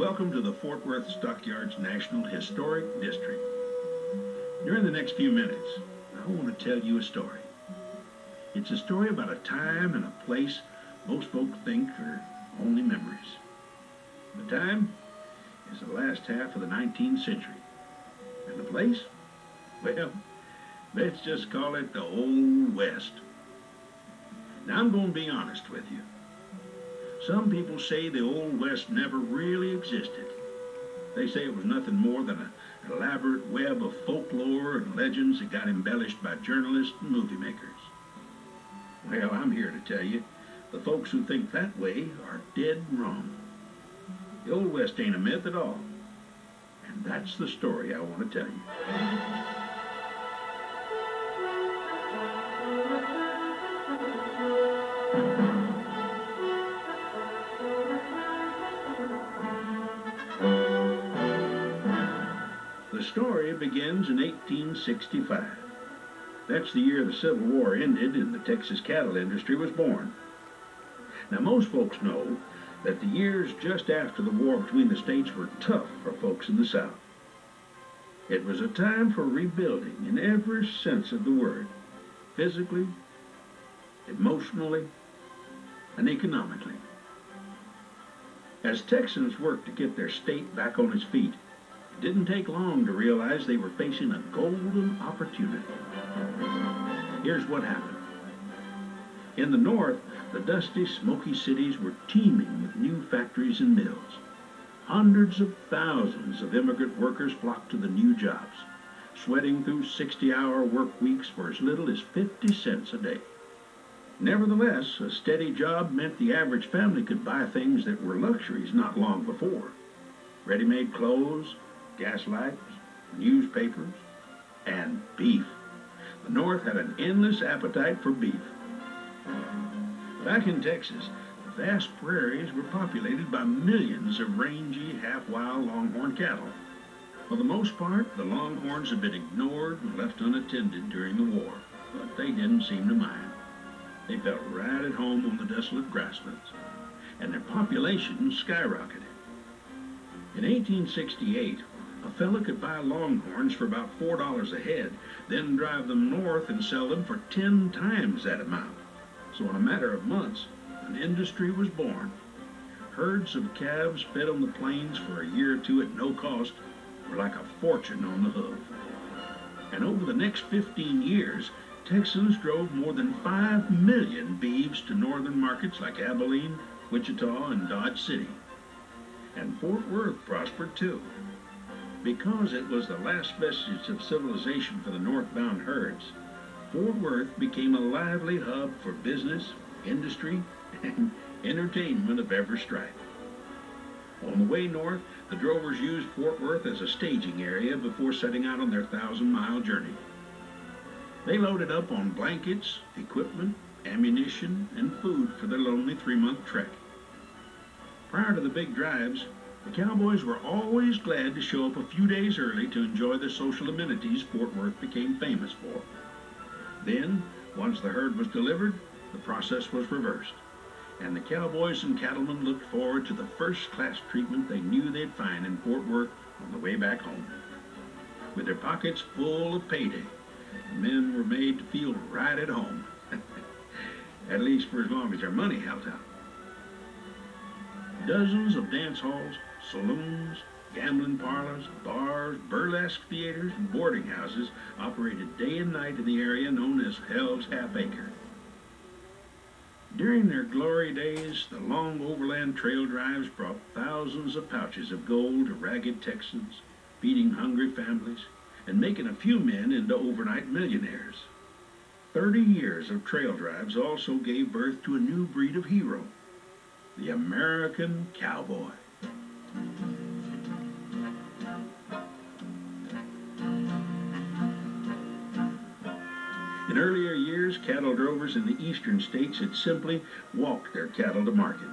welcome to the Fort Worth Stockyards National Historic District. During the next few minutes, I want to tell you a story. It's a story about a time and a place most folk think are only memories. The time is the last half of the 19th century. And the place? Well, let's just call it the Old West. Now I'm going to be honest with you. Some people say the Old West never really existed. They say it was nothing more than an elaborate web of folklore and legends that got embellished by journalists and movie makers. Well, I'm here to tell you, the folks who think that way are dead wrong. The Old West ain't a myth at all. And that's the story I want to tell you. The story begins in 1865. That's the year the Civil War ended and the Texas cattle industry was born. Now, most folks know that the years just after the war between the states were tough for folks in the South. It was a time for rebuilding in every sense of the word, physically, emotionally, and economically. As Texans worked to get their state back on its feet, it didn't take long to realize they were facing a golden opportunity. Here's what happened. In the north, the dusty, smoky cities were teeming with new factories and mills. Hundreds of thousands of immigrant workers flocked to the new jobs, sweating through 60-hour work weeks for as little as 50 cents a day. Nevertheless, a steady job meant the average family could buy things that were luxuries not long before. Ready-made clothes, gas lights, newspapers, and beef. The North had an endless appetite for beef. Back in Texas, the vast prairies were populated by millions of rangy, half-wild longhorn cattle. For the most part, the longhorns had been ignored and left unattended during the war, but they didn't seem to mind. They felt right at home on the desolate grasslands, and their population skyrocketed. In 1868, a fella could buy longhorns for about $4 a head, then drive them north and sell them for 10 times that amount. So in a matter of months, an industry was born. Herds of calves fed on the plains for a year or two at no cost were like a fortune on the hoof. And over the next 15 years, Texans drove more than 5 million beeves to northern markets like Abilene, Wichita, and Dodge City. And Fort Worth prospered too. Because it was the last vestige of civilization for the northbound herds, Fort Worth became a lively hub for business, industry, and entertainment of every stripe. On the way north, the drovers used Fort Worth as a staging area before setting out on their 1,000-mile journey. They loaded up on blankets, equipment, ammunition, and food for their lonely 3-month trek. Prior to the big drives, the cowboys were always glad to show up a few days early to enjoy the social amenities Fort Worth became famous for. Then, once the herd was delivered, the process was reversed, and the cowboys and cattlemen looked forward to the first-class treatment they knew they'd find in Fort Worth on the way back home. With their pockets full of payday, the men were made to feel right at home, at least for as long as their money held out. Dozens of dance halls, saloons, gambling parlors, bars, burlesque theaters, and boarding houses operated day and night in the area known as Hell's Half Acre. During their glory days, the long overland trail drives brought thousands of pouches of gold to ragged Texans, feeding hungry families, and making a few men into overnight millionaires. 30 years of trail drives also gave birth to a new breed of hero, the American cowboy. In earlier years, cattle drovers in the eastern states had simply walked their cattle to market.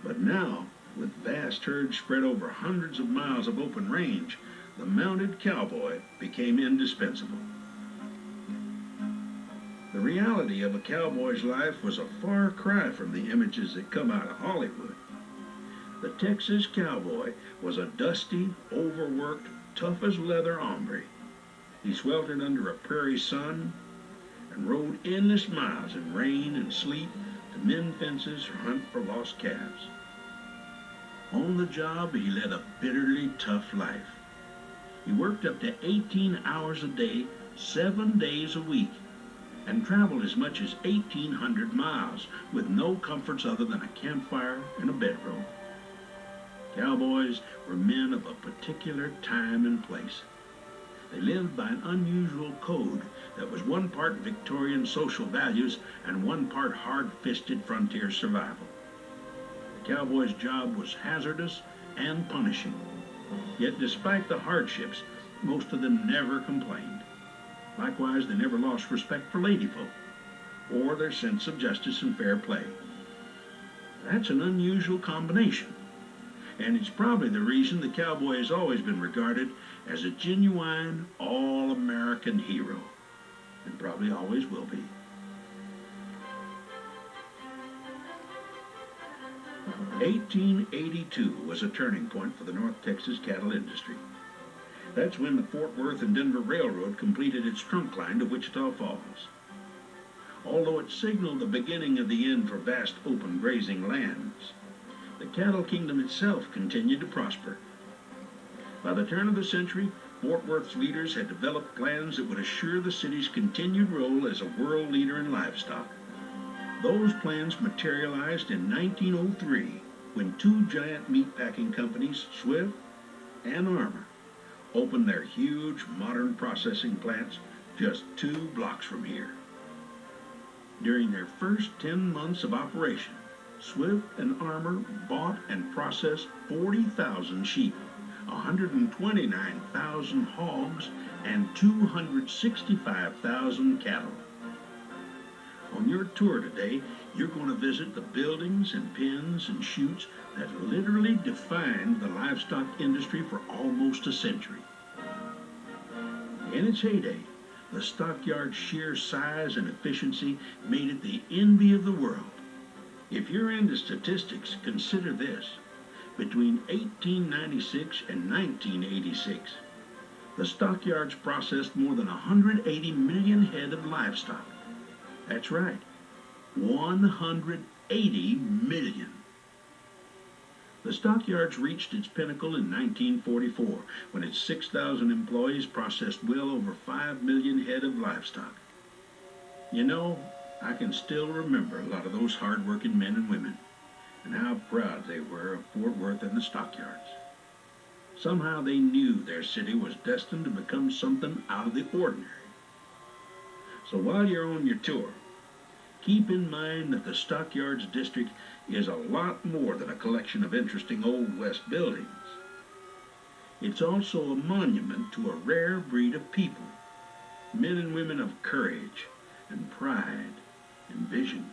But now, with vast herds spread over hundreds of miles of open range, the mounted cowboy became indispensable. The reality of a cowboy's life was a far cry from the images that come out of Hollywood. The Texas cowboy was a dusty, overworked, tough as leather hombre. He sweltered under a prairie sun and rode endless miles in rain and sleet to mend fences or hunt for lost calves. On the job, he led a bitterly tough life. He worked up to 18 hours a day, 7 days a week, and traveled as much as 1,800 miles with no comforts other than a campfire and a bedroll. Cowboys were men of a particular time and place. They lived by an unusual code that was one part Victorian social values and one part hard-fisted frontier survival. The cowboy's job was hazardous and punishing. Yet despite the hardships, most of them never complained. Likewise, they never lost respect for ladyfolk or their sense of justice and fair play. That's an unusual combination, and it's probably the reason the cowboy has always been regarded as a genuine all-American hero, and probably always will be. "1882 was a turning point for the North Texas cattle industry. That's when the Fort Worth and Denver Railroad completed its trunk line to Wichita Falls. Although it signaled the beginning of the end for vast open grazing lands, the cattle kingdom itself continued to prosper. By the turn of the century, Fort Worth's leaders had developed plans that would assure the city's continued role as a world leader in livestock. Those plans materialized in 1903 when two giant meatpacking companies, Swift and Armour, opened their huge modern processing plants just 2 blocks from here. During their first 10 months of operation, Swift and Armour bought and processed 40,000 sheep, 129,000 hogs, and 265,000 cattle. On your tour today, you're going to visit the buildings and pens and chutes that literally defined the livestock industry for almost a century. In its heyday, the stockyard's sheer size and efficiency made it the envy of the world. If you're into statistics, consider this. Between 1896 and 1986, the stockyards processed more than 180 million head of livestock. That's right, 180 million. The stockyards reached its pinnacle in 1944 when its 6,000 employees processed well over 5 million head of livestock. You know, I can still remember a lot of those hard-working men and women and how proud they were of Fort Worth and the stockyards. Somehow they knew their city was destined to become something out of the ordinary. So while you're on your tour, keep in mind that the Stockyards District is a lot more than a collection of interesting Old West buildings. It's also a monument to a rare breed of people, men and women of courage and pride and vision.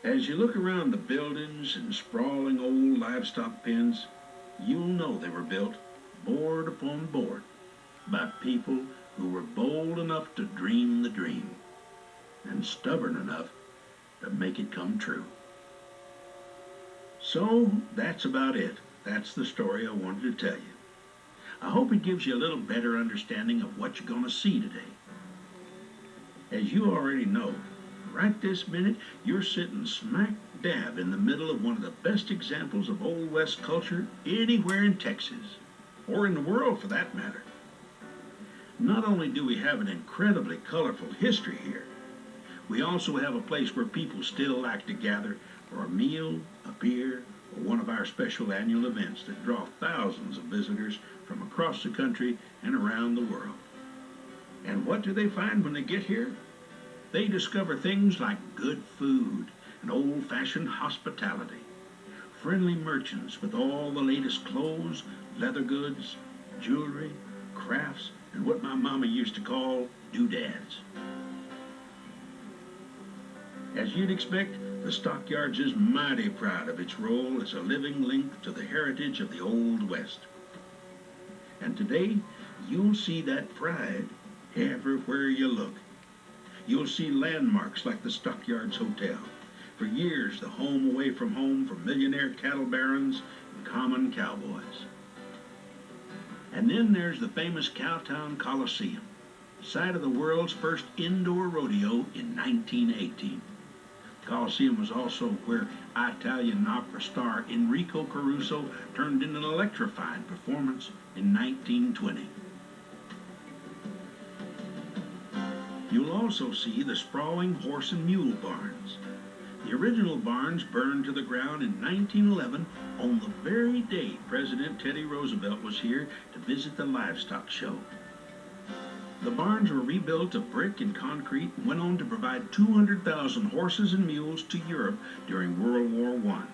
As you look around the buildings and sprawling old livestock pens, you'll know they were built board upon board by people who were bold enough to dream the dream and stubborn enough to make it come true. So that's about it. That's the story I wanted to tell you. I hope it gives you a little better understanding of what you're going to see today. As you already know, right this minute, you're sitting smack dab in the middle of one of the best examples of Old West culture anywhere in Texas, or in the world for that matter. Not only do we have an incredibly colorful history here, we also have a place where people still like to gather for a meal, a beer, or one of our special annual events that draw thousands of visitors from across the country and around the world. And what do they find when they get here? They discover things like good food and old-fashioned hospitality, friendly merchants with all the latest clothes, leather goods, jewelry, crafts, and what my mama used to call doodads. As you'd expect, the Stockyards is mighty proud of its role as a living link to the heritage of the Old West. And today, you'll see that pride everywhere you look. You'll see landmarks like the Stockyards Hotel, For years, the home away from home for millionaire cattle barons and common cowboys. And then there's the famous Cowtown Coliseum, site of the world's first indoor rodeo in 1918. The Coliseum was also where Italian opera star Enrico Caruso turned in an electrifying performance in 1920. You'll also see the sprawling horse and mule barns. The original barns burned to the ground in 1911 on the very day President Teddy Roosevelt was here to visit the livestock show. The barns were rebuilt of brick and concrete and went on to provide 200,000 horses and mules to Europe during World War I.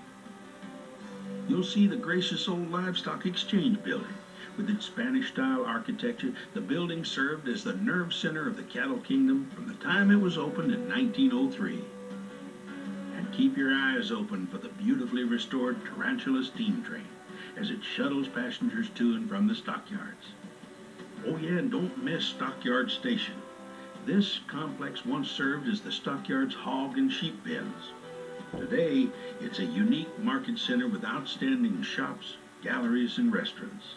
You'll see the gracious old livestock exchange building. With its Spanish-style architecture, the building served as the nerve center of the cattle kingdom from the time it was opened in 1903. And keep your eyes open for the beautifully restored Tarantula steam train as it shuttles passengers to and from the stockyards. Oh yeah, and don't miss Stockyard Station. This complex once served as the stockyard's hog and sheep pens. Today, it's a unique market center with outstanding shops, galleries, and restaurants.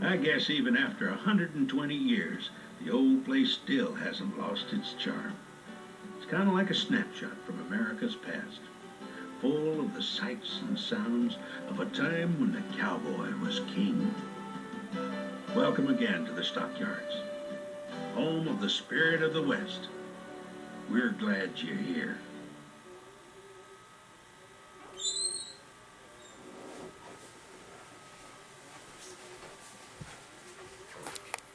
I guess even after 120 years, the old place still hasn't lost its charm. It's kind of like a snapshot from America's past, full of the sights and sounds of a time when the cowboy was king. Welcome again to the Stockyards, home of the spirit of the West. We're glad you're here.